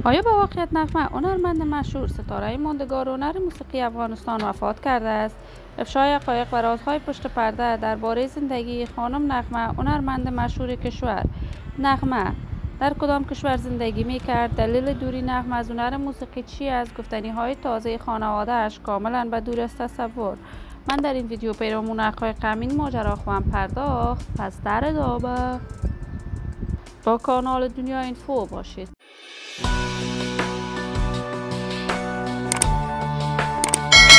آیا به واقعیت نغمه هنرمند مشهور ستاره ماندگار هنر موسیقی افغانستان وفات کرده است؟ افشای حقایق و رازهای پشت پرده درباره زندگی خانم نغمه، هنرمند مشهور کشور. نغمه در کدام کشور زندگی می کرد؟ دلیل دوری نغمه از هنر موسیقی چی است؟ گفتنی های تازه خانواده‌اش کاملا به دور از تصور. من در این ویدیو پیرامون حقایق همین ماجرا خواهم پرداخت. پس در ادامه با کانال دنیا اینفو باشید.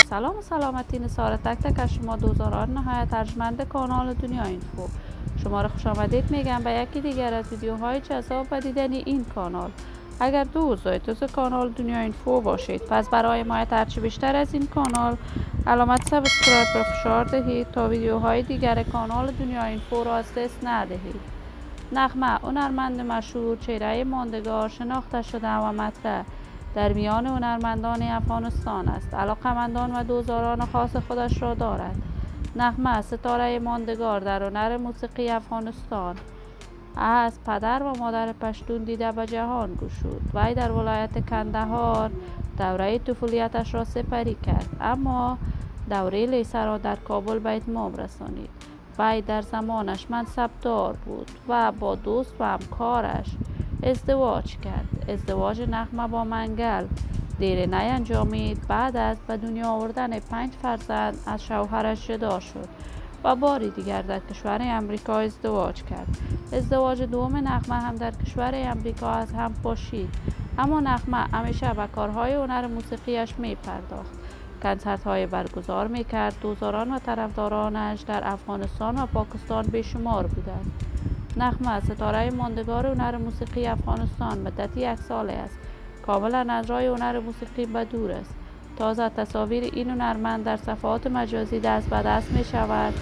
سلام و سلامتی نثار تک تک از شما دوزاران نهایت ارجمند کانال دنیا اینفو. شما را خوش آمدید میگم به یکی دیگر از ویدیوهای جذاب و دیدنی این کانال. اگر دوست کانال دنیا اینفو باشید، پس برای حمایت هرچی بیشتر از این کانال علامت سابسکرایب را فشار دهید تا ویدیوهای دیگر کانال دنیا اینفو را از دست ندهید. نغمه هنرمند مشهور، چهره ماندگار، شناخته شده و مطرح در میان هنرمندان افغانستان است. علاقمندان و دوستداران خاص خودش را دارد. نغمه ستاره ماندگار در هنر موسیقی افغانستان از پدر و مادر پشتون دیده به جهان گشود. وی در ولایت کندهار دوره طفولیتش را سپری کرد، اما دوره لیسه را در کابل به اتمام رسانید. وی در زمانش منصبدار بود و با دوست و همکارش ازدواج کرد. ازدواج نغمه با منگل دیر نینجامید. بعد از به دنیا آوردن 5 فرزند از شوهرش جدا شد و باری دیگر در کشور امریکا ازدواج کرد. ازدواج دوم نغمه هم در کشور امریکا از هم پاشید، اما نغمه همیشه به کارهای هنر موسیقیش می پرداخت. کنسرت های برگزار می کرد. دوستداران و طرفدارانش در افغانستان و پاکستان بیشمار بودند. نغمه ستاره ماندگار هنر موسیقی افغانستان مدتی 1 ساله است. کاملا از راه هنر موسیقی به دور است. تازه تصاویر این هنرمند در صفحات مجازی دست به دست می شود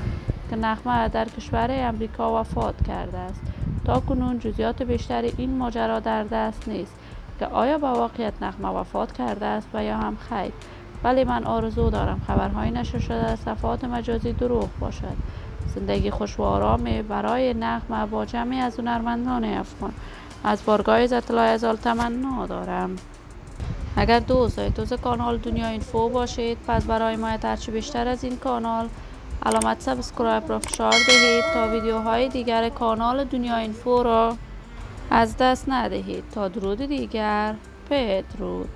که نغمه در کشور امریکا وفات کرده است. تا کنون جزئیات بیشتر این ماجرا در دست نیست که آیا به واقعیت نغمه وفات کرده است و یا هم خیر. ولی من آرزو دارم خبرهای نشر شده در صفحات مجازی دروغ باشد. زندگی خوش و آرامی برای نغمه با جمعی از هنرمندان افغان از بارگاه عزت الله ازال تمنا دارم. اگر دوست کانال دنیا اینفو باشید، پس برای حمایت هرچی بیشتر از این کانال علامت سابسکرایب را فشار دهید تا ویدیوهای دیگر کانال دنیا اینفو را از دست ندهید. تا درود دیگر، بدرود.